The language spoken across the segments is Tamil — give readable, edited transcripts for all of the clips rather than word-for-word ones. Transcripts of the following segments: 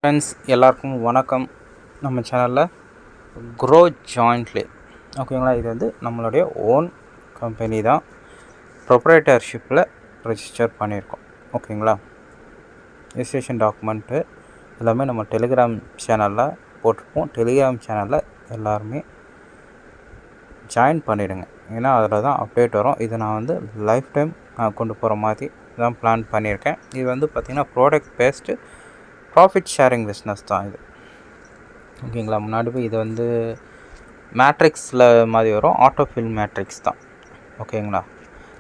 ஃப்ரெண்ட்ஸ் எல்லாருக்கும் வணக்கம். நம்ம சேனலில் க்ரோ ஜாயிண்ட்லி ஓகேங்களா, இது வந்து நம்மளுடைய ஓன் கம்பெனி தான். ப்ரொப்ரைட்டர்ஷிப்பில் ரெஜிஸ்டர் பண்ணியிருக்கோம் ஓகேங்களா. ரெஜிஸ்ட்ரேஷன் டாக்குமெண்ட்டு எல்லாமே நம்ம டெலிகிராம் சேனலில் போட்டிருப்போம். டெலிகிராம் சேனலில் எல்லாருமே ஜாயின் பண்ணிவிடுங்க, ஏன்னா அதில் தான் அப்டேட் வரும். இது நான் வந்து லைஃப் டைம் நான் கொண்டு போகிற மாதிரி தான் பிளான் பண்ணியிருக்கேன். இது வந்து பார்த்திங்கன்னா product based profit sharing business தான் இது ஓகேங்களா. முன்னாடி போய் இது வந்து மேட்ரிக்ஸில் மாதிரி வரும், ஆட்டோஃபில் மேட்ரிக்ஸ் தான் ஓகேங்களா.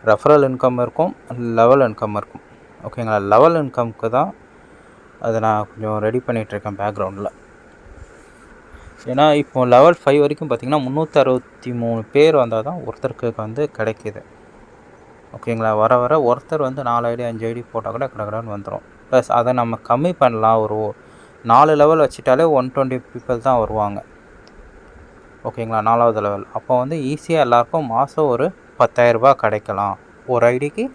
ரெஃபரல் இன்கம் இருக்கும், லெவல் இன்கம் இருக்கும் ஓகேங்களா. லெவல் இன்கம்க்கு தான் அதை நான் கொஞ்சம் ரெடி பண்ணிகிட்ருக்கேன் பேக்ரவுண்டில். ஏன்னா இப்போது லெவல் 5 வரைக்கும் பார்த்திங்கன்னா 363 பேர் வந்தால் தான் ஒருத்தருக்கு வந்து கிடைக்கிது ஓகேங்களா. வர வர ஒருத்தர் வந்து 4 ஐடி 5 ஐடி போட்டால் கூட கடகடன்னு வந்துடும். ப்ளஸ் அதை நம்ம கம்மி பண்ணலாம். ஒரு 4 லெவல் வச்சுட்டாலே 120 பீப்புள் தான் வருவாங்க ஓகேங்களா. 4வது லெவல் அப்போ வந்து ஈஸியாக எல்லாருக்கும் மாதம் ஒரு 10,000 கிடைக்கலாம். ஒரு ஐடிக்கு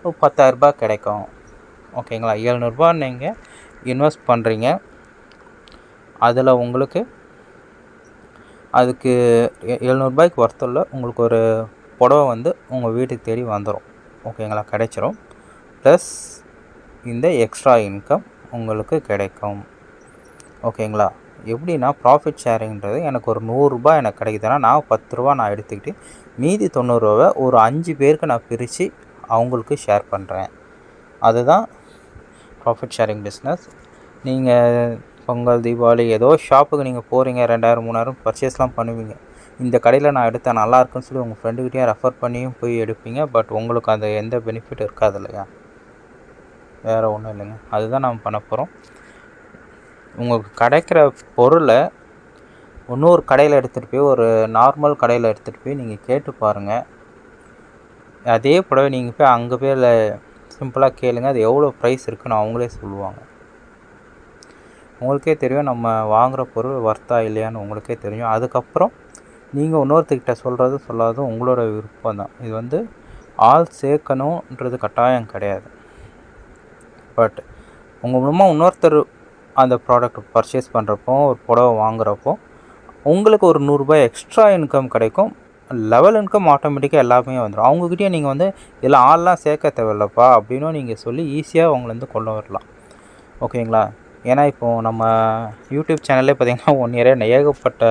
ஒரு 10,000 கிடைக்கும் ஓகேங்களா. 700 நீங்கள் இன்வெஸ்ட் பண்ணுறீங்க, அதில் உங்களுக்கு அதுக்கு 700 ஒர்த்துள்ள உங்களுக்கு ஒரு புடவை வந்து உங்கள் வீட்டுக்கு தேடி வந்துடும் ஓகேங்களா, கிடைச்சிரும். ப்ளஸ் இந்த எக்ஸ்ட்ரா இன்கம் உங்களுக்கு கிடைக்கும் ஓகேங்களா. எப்படின்னா ப்ராஃபிட் ஷேரிங்கிறது எனக்கு ஒரு 100 எனக்கு கிடைக்குதுன்னா நான் 10 நான் எடுத்துக்கிட்டு மீதி 90 ஒரு 5 பேருக்கு நான் பிரித்து அவங்களுக்கு ஷேர் பண்ணுறேன். அதுதான் ப்ராஃபிட் ஷேரிங் பிஸ்னஸ். நீங்கள் பொங்கல் தீபாவளி ஏதோ ஷாப்புக்கு நீங்கள் போகிறீங்க, 2000 3000 பர்ச்சேஸ்லாம் பண்ணுவீங்க. இந்த கடையில் நான் எடுத்தேன் நல்லா இருக்குன்னு சொல்லி உங்கள் ஃப்ரெண்டுக்கிட்டேயும் ரெஃபர் பண்ணியும் போய் எடுப்பீங்க. பட் உங்களுக்கு அந்த எந்த பெனிஃபிட் இருக்காது இல்லையா, வேறு ஒன்றும் இல்லைங்க. அதுதான் நம்ம பண்ண போகிறோம். உங்களுக்கு கிடைக்கிற பொருளை இன்னொரு கடையில் எடுத்துகிட்டு போய், ஒரு நார்மல் கடையில் எடுத்துகிட்டு போய் நீங்கள் கேட்டு பாருங்கள். அதே புடவை நீங்கள் போய் அங்கே போய் சிம்பிளாக கேளுங்க, அது எவ்வளோ ப்ரைஸ் இருக்குன்னு அவங்களே சொல்லுவாங்க. உங்களுக்கே தெரியும் நம்ம வாங்குகிற பொருள் வர்த்தா இல்லையான்னு உங்களுக்கே தெரியும். அதுக்கப்புறம் நீங்கள் இன்னொருத்தர்கிட்ட சொல்கிறது சொல்லாததும் உங்களோட விருப்பம் தான். இது வந்து ஆள் சேர்க்கணுன்றது கட்டாயம் கிடையாது. பட் உங்கள் மூலமாக இன்னொருத்தர் அந்த ப்ராடக்ட் பர்ச்சேஸ் பண்ணுறப்போ, ஒரு புடவை வாங்குகிறப்போ உங்களுக்கு ஒரு 100 எக்ஸ்ட்ரா இன்கம் கிடைக்கும். லெவல் இன்கம் ஆட்டோமேட்டிக்காக எல்லாமே வந்துடும். அவங்கக்கிட்டே நீங்கள் வந்து இதில் ஆள்லாம் சேர்க்க தேவையில்லப்பா அப்படின்னு நீங்கள் சொல்லி ஈஸியாக அவங்கள வந்து கொண்டு வரலாம் ஓகேங்களா. ஏன்னா இப்போது நம்ம யூடியூப் சேனல்லே பார்த்திங்கன்னா 1 இயரே ஏகப்பட்ட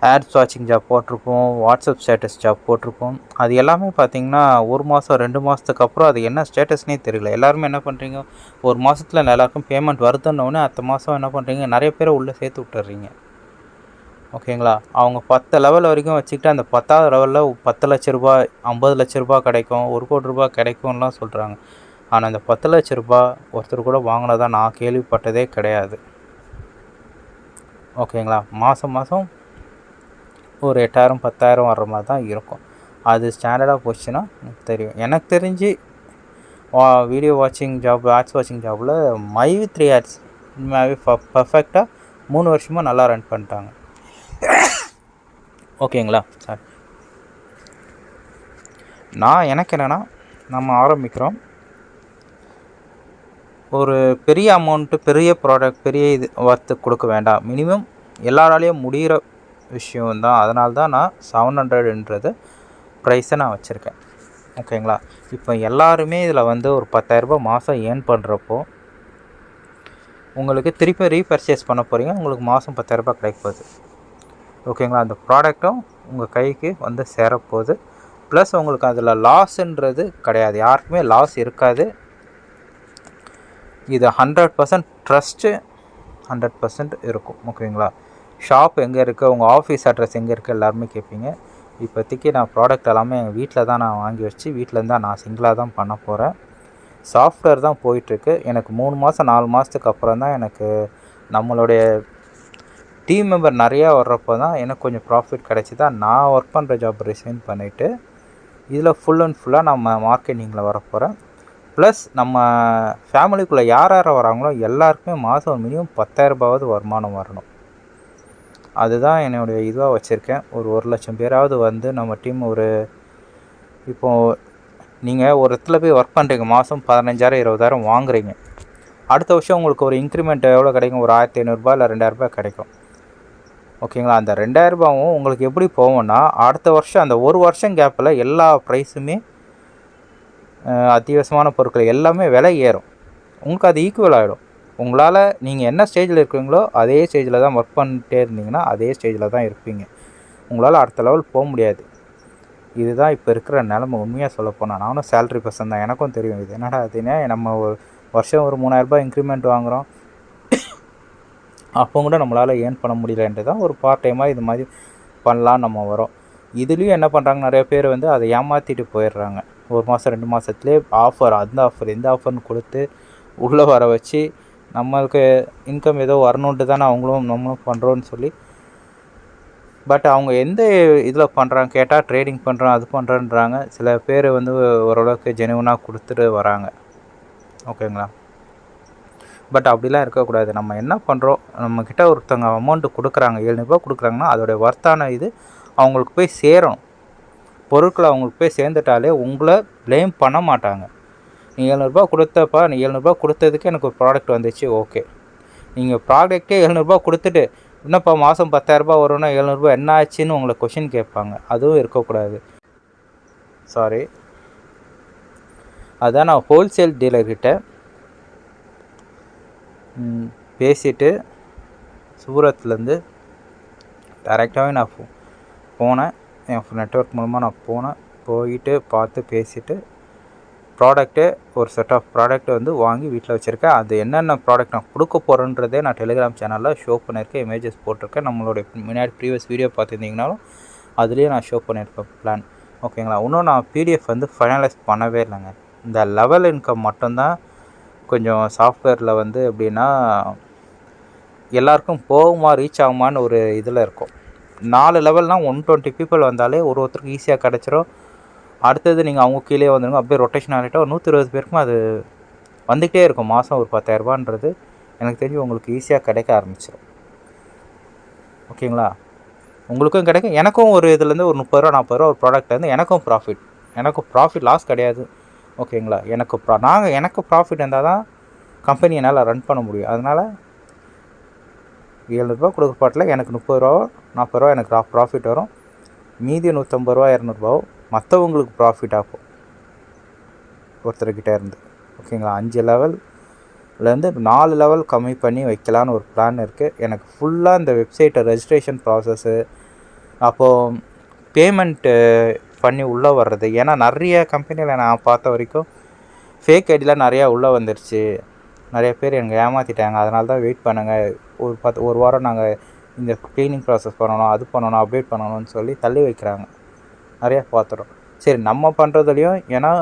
ஆட்ஸ் வாட்சிங் ஜாப் போட்டிருப்போம், வாட்ஸ்அப் ஸ்டேட்டஸ் ஜாப் போட்டிருப்போம். அது எல்லாமே பார்த்திங்கன்னா 1 மாதம் 2 மாதத்துக்கு அப்புறம் அது என்ன ஸ்டேட்டஸ்னே தெரியல. எல்லாருமே என்ன பண்ணுறீங்க, ஒரு மாதத்தில் எல்லாருக்கும் பேமெண்ட் வருதுன்னொடனே அடுத்த மாதம் என்ன பண்ணுறீங்க, நிறைய பேரை உள்ளே சேர்த்து விட்டுறீங்க ஓகேங்களா. அவங்க 10 லெவல் வரைக்கும் வச்சுக்கிட்டு அந்த 10வது லெவலில் 10 லட்ச ரூபா 50 லட்ச ரூபா கிடைக்கும், 1 கோடி ரூபா கிடைக்கும்லாம் சொல்கிறாங்க. ஆனால் அந்த 10 லட்ச ரூபா ஒருத்தர் கூட வாங்கினதான் நான் கேள்விப்பட்டதே கிடையாது ஓகேங்களா. மாதம் மாதம் ஒரு 8,000 10,000 வர்ற மாதிரி தான் இருக்கும். அது ஸ்டாண்டர்டாக போச்சுன்னா தெரியும். எனக்கு தெரிஞ்சு வீடியோ வாட்சிங் ஜாப், ஆட்ஸ் வாட்சிங் ஜாபில் மை3 ஆட்ஸ் உண்மையாகவே பர்ஃபெக்டாக 3 வருஷமாக நல்லா ரன் பண்ணிட்டாங்க ஓகேங்களா. சார் எனக்கு என்னென்னா, நம்ம ஆரம்பிக்கிறோம், ஒரு பெரிய அமௌண்ட்டு பெரிய ப்ராடக்ட் பெரிய இது ஒர்த்து கொடுக்க வேண்டாம். மினிமம் எல்லாராலையும் முடிகிற விஷயம்தான். அதனால தான் நான் 700ன்றது ப்ரைஸை நான் வச்சுருக்கேன் ஓகேங்களா. இப்போ எல்லாருமே இதில் வந்து ஒரு 10,000 மாதம் ஏர்ன் பண்ணுறப்போ உங்களுக்கு திருப்பி ரீபர்ச்சேஸ் பண்ண போகிறீங்க, உங்களுக்கு மாதம் 10,000 கிடைக்க போகுது ஓகேங்களா. அந்த ப்ராடக்ட்டும் உங்கள் கைக்கு வந்து சேரப்போகுது. ப்ளஸ் உங்களுக்கு அதில் லாஸுன்றது கிடையாது, யாருக்குமே லாஸ் இருக்காது. இது 100% ட்ரஸ்ட்டு 100% இருக்கும் ஓகேங்களா. ஷாப் எங்கே இருக்குது, உங்கள் ஆஃபீஸ் அட்ரஸ் எங்கே இருக்குது எல்லாருமே கேட்பீங்க. இப்போதைக்கு நான் ப்ராடக்ட் எல்லாமே எங்கள் வீட்டில் தான் நான் வாங்கி வச்சு வீட்டிலேருந்து தான் நான் சிங்கிளாக தான் பண்ண போகிறேன். சாஃப்ட்வேர் தான் போயிட்டுருக்கு. எனக்கு 3 மாதம் 4 மாதத்துக்கு அப்புறம் தான் எனக்கு நம்மளுடைய டீம் மெம்பர் நிறையா வர்றப்போ தான் எனக்கு கொஞ்சம் ப்ராஃபிட் கிடச்சி தான் நான் ஒர்க் பண்ணுற ஜாப் ரிசைன் பண்ணிவிட்டு இதில் ஃபுல் அண்ட் ஃபுல்லாக நம்ம மார்க்கெட்டிங்கில் வரப்போகிறேன். ப்ளஸ் நம்ம ஃபேமிலிக்குள்ளே யார் யார் வராங்களோ எல்லாருக்குமே மாதம் மினிமம் 10,000 வருமானம் வரணும். அதுதான் என்னுடைய இதுவாக வச்சுருக்கேன். ஒரு 1,00,000 பேராவது வந்து நம்ம டீம் ஒரு இப்போது நீங்கள் ஒரு இடத்துல போய் ஒர்க் பண்ணுறீங்க, மாதம் 15,000 20,000 வாங்குறீங்க. அடுத்த வருஷம் உங்களுக்கு ஒரு இன்க்ரிமெண்ட் எவ்வளோ கிடைக்கும், ஒரு 1500 இல்லை 2000 கிடைக்கும். ஓகேங்களா. அந்த 2000 உங்களுக்கு எப்படி போகும்னா, அடுத்த வருஷம் அந்த ஒரு வருஷம் கேப்பில் எல்லா ப்ரைஸுமே அத்தியாவசியமான பொருட்கள் எல்லாமே விலை ஏறும். உங்களுக்கு அது ஈக்குவல் ஆகிடும். உங்களால் நீங்கள் என்ன ஸ்டேஜில் இருக்கிறீங்களோ அதே ஸ்டேஜில் தான் ஒர்க் பண்ணிட்டே இருந்தீங்கன்னா அதே ஸ்டேஜில் தான் இருப்பீங்க. உங்களால் அடுத்த லெவல் போக முடியாது. இதுதான் இப்போ இருக்கிற நிலமை. உண்மையாக சொல்லப்போனால் நானும் சேலரி பர்சன் தான், எனக்கும் தெரியும் இது என்னடா அதுன்னா. நம்ம ஒரு வருஷம் ஒரு 3000 இன்க்ரிமெண்ட் வாங்குகிறோம், அப்போ கூட நம்மளால் ஏர்ன் பண்ண முடியலன்ட்டு தான் ஒரு பார்ட் டைமாக இது மாதிரி பண்ணலாம் நம்ம வரோம். இதுலேயும் என்ன பண்ணுறாங்க, நிறைய பேர் வந்து அதை ஏமாற்றிட்டு போயிடுறாங்க. ஒரு மாதம் 2 மாதத்துலேயே ஆஃபர், அந்த ஆஃபர் இந்த ஆஃபர்னு கொடுத்து உள்ளே வர வச்சு நம்மளுக்கு இன்கம் ஏதோ வரணுன்ட்டு தானே நம்மளும் பண்ணுறோன்னு சொல்லி. பட் அவங்க எந்த இதில் பண்ணுறாங்க கேட்டால் ட்ரேடிங் பண்ணுறோம் அது பண்ணுறேன்றாங்க. சில பேர் வந்து ஓரளவுக்கு ஜெனுவனாக கொடுத்துட்டு வராங்க. ஓகேங்களா. பட் அப்படிலாம் இருக்கக்கூடாது. நம்ம என்ன பண்ணுறோம், நம்மக்கிட்ட ஒருத்தவங்க அமௌண்ட்டு கொடுக்குறாங்க, 700 கொடுக்குறாங்கன்னா அதோடைய வர்த்தான இது அவங்களுக்கு போய் சேரணும். பொருட்கள் அவங்களுக்கு போய் சேர்ந்துட்டாலே உங்களை ப்ளேம் பண்ண மாட்டாங்க. நீ 700 கொடுத்தப்பா, நீ 700 கொடுத்ததுக்கு எனக்கு ஒரு ப்ராடக்ட் வந்துச்சு, ஓகே. நீங்கள் ப்ராடக்டே 700 கொடுத்துட்டு என்னப்பா மாதம் 10,000 வரும்னா 700 என்ன ஆச்சுன்னு உங்களை கொஷின் கேட்பாங்க. அதுவும் இருக்கக்கூடாது. சாரி. அதான் நான் ஹோல்சேல் டீலர்கிட்ட பேசிவிட்டு சூரத்லேருந்து டைரெக்டாகவே நான் போனேன். என் நெட்வொர்க் மூலமாக நான் போயிட்டு பார்த்து பேசிவிட்டு ப்ராடக்ட்டு ஒரு செட் ஆஃப் ப்ராடக்ட் வந்து வாங்கி வீட்டில் வச்சுருக்கேன். அது என்னென்ன ப்ராடக்ட் நான் கொடுக்க போகிறேன்றதே நான் டெலிகிராம் சேனலில் ஷோ பண்ணியிருக்கேன், இமேஜஸ் போட்டிருக்கேன். நம்மளுடைய முன்னாடி ப்ரீவியஸ் வீடியோ பார்த்துருந்தீங்கனாலும் அதுலேயே நான் ஷோ பண்ணியிருப்பேன் பிளான். ஓகேங்களா. இன்னும் நான் பிடிஎஃப் வந்து ஃபைனலைஸ் பண்ணவே இல்லைங்க. இந்த லெவல் இன்கம் மட்டும்தான் கொஞ்சம் சாஃப்ட்வேரில் வந்து எப்படின்னா எல்லாருக்கும் போகுமா ரீச் ஆகுமான்னு ஒரு இதில் இருக்கும். 4 லெவல்னால் 120 பீப்புள் வந்தாலே ஒருத்தருக்கு ஈஸியாக கிடச்சிரும். அடுத்தது நீங்கள் அவங்க கீழே வந்துடுங்க, அப்படியே ரொட்டேஷன் ஆகிட்டா ஒரு 120 பேருக்கும் அது வந்துகிட்டே இருக்கும். மாதம் ஒரு 10,000 எனக்கு தெரிஞ்சு உங்களுக்கு ஈஸியாக கிடைக்க ஆரம்பிச்சிடும். ஓகேங்களா. உங்களுக்கும் கிடைக்கும், எனக்கும் ஒரு இதுலேருந்து ஒரு 30 ரூபா 40 ரூபா ஒரு ப்ராடக்ட்லேருந்து எனக்கும் ப்ராஃபிட் லாஸ் கிடையாது. ஓகேங்களா. எனக்கு ப்ராஃபிட் இருந்தால் தான் கம்பெனி என்னால் ரன் பண்ண முடியும். அதனால் 700 கொடுக்குற பாட்டில் எனக்கு 30 ரூபா 40 ரூபா எனக்கு ப்ராஃபிட் வரும். மீதி 150 ரூபா 200 ரூபாவோ மற்றவங்களுக்கு ப்ராஃபிட் ஆகும் ஒருத்தர்கிட்ட இருந்து. ஓகேங்களா. 5 லெவல்லேருந்து 4 லெவல் கம்மி பண்ணி வைக்கலான்னு ஒரு பிளான் இருக்குது எனக்கு. ஃபுல்லாக இந்த வெப்சைட்டை ரெஜிஸ்ட்ரேஷன் ப்ராசஸ்ஸு, அப்போது பேமெண்ட்டு பண்ணி உள்ளே வர்றது. ஏன்னா நிறைய கம்பெனியில் நான் பார்த்த வரைக்கும் ஃபேக் ஐடிலாம் நிறையா உள்ளே வந்துருச்சு. நிறைய பேர் எனக்கு ஏமாற்றிட்டாங்க. அதனால தான் வெயிட் பண்ணுங்கள், ஒரு வாரம் நாங்கள் இந்த க்ளீனிங் ப்ராசஸ் பண்ணணும், அது பண்ணணும், அப்டேட் பண்ணணும்னு சொல்லி தள்ளி வைக்கிறாங்க. நிறையா பார்த்துறோம். சரி நம்ம பண்ணுறதுலையும், ஏன்னா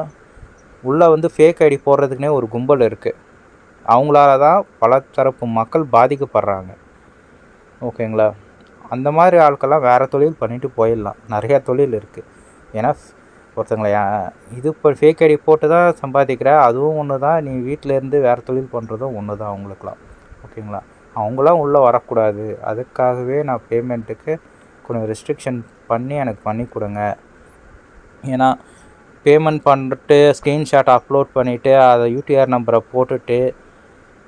உள்ளே வந்து ஃபேக் ஐடி போடுறதுக்குனே ஒரு கும்பல் இருக்குது. அவங்களால தான் பல தரப்பு மக்கள் பாதிக்கப்படுறாங்க. ஓகேங்களா. அந்த மாதிரி ஆட்கள்லாம் வேறு தொழில் பண்ணிவிட்டு போயிடலாம். நிறையா தொழில் இருக்குது. ஏன்னா ஒருத்தங்களை இது இப்போ ஃபேக் ஐடி போட்டு தான் சம்பாதிக்கிற, அதுவும் ஒன்று தான். நீ வீட்டிலேருந்து வேறு தொழில் பண்ணுறதும் ஒன்று தான் அவங்களுக்குலாம். ஓகேங்களா. அவங்களாம் உள்ளே வரக்கூடாது. அதுக்காகவே நான் பேமெண்ட்டுக்கு கொஞ்சம் ரெஸ்ட்ரிக்ஷன் பண்ணி எனக்கு பண்ணி கொடுங்க. ஏன்னா பேமெண்ட் பண்ணிட்டு ஸ்க்ரீன்ஷாட் அப்லோட் பண்ணிவிட்டு அதை யூடிஆர் நம்பரை போட்டுட்டு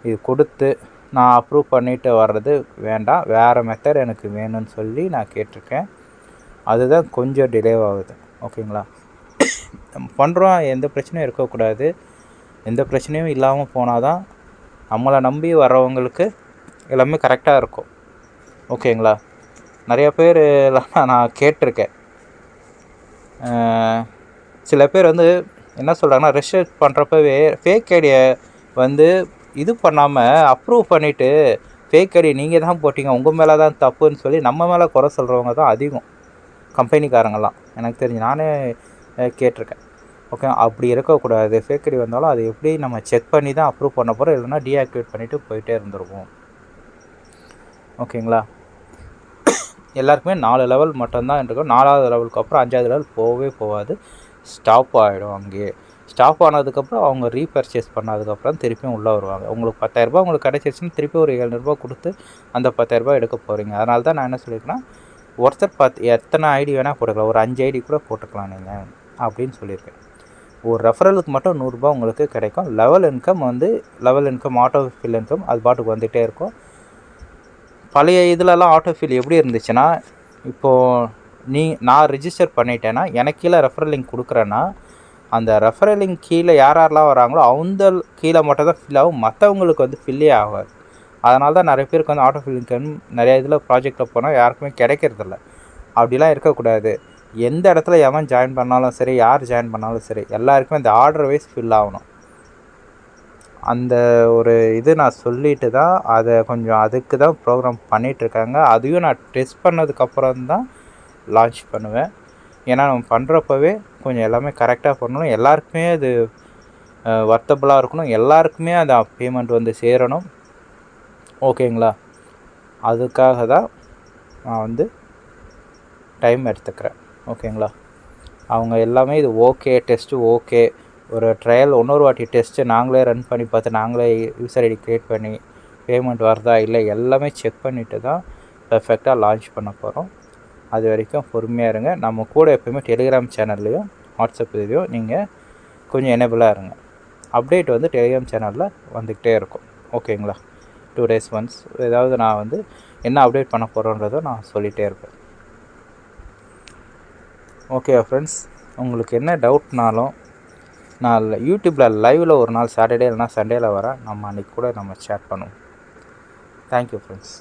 இது கொடுத்து நான் அப்ரூவ் பண்ணிவிட்டு வர்றது வேண்டாம், வேறு மெத்தட் எனக்கு வேணும்னு சொல்லி நான் கேட்டிருக்கேன். அதுதான் கொஞ்சம் டிலே ஆகுது. ஓகேங்களா. பண்ணுறோம், எந்த பிரச்சனையும் இருக்கக்கூடாது. எந்த பிரச்சனையும் இல்லாமல் போனால் தான் நம்மளை நம்பி வர்றவங்களுக்கு எல்லாமே கரெக்டாக இருக்கும். ஓகேங்களா. நிறைய பேர் நான் கேட்டிருக்கேன். சில பேர் வந்து என்ன சொல்கிறாங்கன்னா, ரெஜிஸ்டர் பண்ணுறப்பவே ஃபேக் ஐடியை வந்து இது பண்ணாமல் அப்ரூவ் பண்ணிவிட்டு ஃபேக் ஐடி நீங்கள் தான் போட்டிங்க, உங்கள் மேலே தான் தப்புன்னு சொல்லி நம்ம மேலே குறை சொல்கிறவங்க தான் அதிகம் கம்பெனிக்காரங்கெல்லாம். எனக்கு தெரிஞ்சு நானே கேட்டிருக்கேன். ஓகே, அப்படி இருக்கக்கூடாது. ஃபேக் ஐடி வந்தாலும் அது எப்படி நம்ம செக் பண்ணி தான் அப்ரூவ் பண்ண போகிறோம், இல்லைனா டீஆக்டிவேட் பண்ணிவிட்டு போயிட்டே இருந்துருவோம். ஓகேங்களா. எல்லாருக்குமே 4 லெவல் மட்டும்தான் இருக்கும். 4வது லெவலுக்கு அப்புறம் 5வது லெவல் போகாது, ஸ்டாப் ஆகிடும். அங்கேயே ஸ்டாப் ஆனதுக்கப்புறம் அவங்க ரீபர்ச்சேஸ் பண்ணதுக்கப்புறம் திருப்பியும் உள்ளே வருவாங்க. உங்களுக்கு 10,000 உங்களுக்கு கிடச்சிருச்சுன்னு திருப்பி ஒரு 700 கொடுத்து அந்த 10,000 எடுக்க போகிறீங்க. அதனால தான் நான் என்ன சொல்லியிருக்கேன்னா, ஒருத்தர் எத்தனை ஐடி வேணால் போட்டுக்கலாம், ஒரு 5 ஐடி கூட போட்டுக்கலாம் நீங்கள் அப்படின்னு சொல்லியிருக்கேன். ஒரு ரெஃபரலுக்கு மட்டும் 100 ரூபாய் உங்களுக்கு கிடைக்கும். Level income auto fill income அது பாட்டுக்கு வந்துகிட்டே இருக்கும். பழைய இதிலலாம் ஆட்டோ ஃபில் எப்படி இருந்துச்சுன்னா, இப்போது நான் ரிஜிஸ்டர் பண்ணிட்டேன்னா எனக்கு கீழே ரெஃபரல் லிங்க் கொடுக்குறேன்னா அந்த ரெஃபரல் லிங்க் கீழே யாரெல்லாம் வராங்களோ அவங்க கீழே மட்டும் தான் ஃபில் ஆகும், மற்றவங்களுக்கு வந்து ஃபில்லே ஆகாது. அதனால தான் நிறைய பேருக்கு வந்து ஆட்டோ ஃபில் இன்கம் நிறைய இதில் ப்ராஜெக்டில் போனால் யாருக்குமே கிடைக்கிறதில்ல. அப்படிலாம் இருக்கக்கூடாது. எந்த இடத்துல எவன் ஜாயின் பண்ணாலும் சரி, யார் ஜாயின் பண்ணாலும் சரி, எல்லாருக்குமே அந்த ஆர்டர் வைஸ் ஃபில் ஆகணும். அந்த ஒரு இது நான் சொல்லிட்டு தான் அதை கொஞ்சம் அதுக்கு தான் ப்ரோக்ராம் பண்ணிகிட்ருக்காங்க. அதையும் நான் டெஸ்ட் பண்ணதுக்கப்புறம் தான் லான்ச் பண்ணுவேன். ஏன்னா நம்ம பண்ணுறப்பவே கொஞ்சம் எல்லாமே கரெக்டாக பண்ணணும், எல்லாருக்குமே அது வர்த்தபுளாக இருக்கணும், எல்லாருக்குமே அந்த பேமெண்ட் வந்து சேரணும். ஓகேங்களா? அதுக்காக தான் நான் வந்து டைம் எடுத்துக்கிறேன். ஓகேங்களா? அவங்க எல்லாமே இது ஓகே, டெஸ்ட்டு ஓகே, ஒரு ட்ரையல் இன்னொரு வாட்டி டெஸ்ட்டு நாங்களே ரன் பண்ணி பார்த்து நாங்களே யூசர் ஐடி க்ரியேட் பண்ணி பேமெண்ட் வருதா இல்லை எல்லாமே செக் பண்ணிவிட்டு தான் பெர்ஃபெக்டாக லான்ச் பண்ண போகிறோம். அது வரைக்கும் பொறுமையாக இருங்க. நம்ம கூட எப்போயுமே டெலிகிராம் சேனல்லையும் வாட்ஸ்அப் இதுலையும் நீங்கள் கொஞ்சம் எனேபிளாக இருங்க. அப்டேட் வந்து டெலிகிராம் சேனலில் வந்துக்கிட்டே இருக்கும். ஓகேங்களா? 2 days ஒன்ஸ் ஏதாவது நான் வந்து என்ன அப்டேட் பண்ண போகிறோன்றதை நான் சொல்லிகிட்டே இருப்பேன். ஓகே ஃப்ரெண்ட்ஸ், உங்களுக்கு என்ன டவுட்னாலும் நான் யூடியூப்பில் லைவில் ஒரு நாள் சாட்டர்டே இல்லைனா சண்டேயில் வரேன். நம்ம அன்றைக்கி கூட நம்ம சேட் பண்ணுவோம். Thank you friends.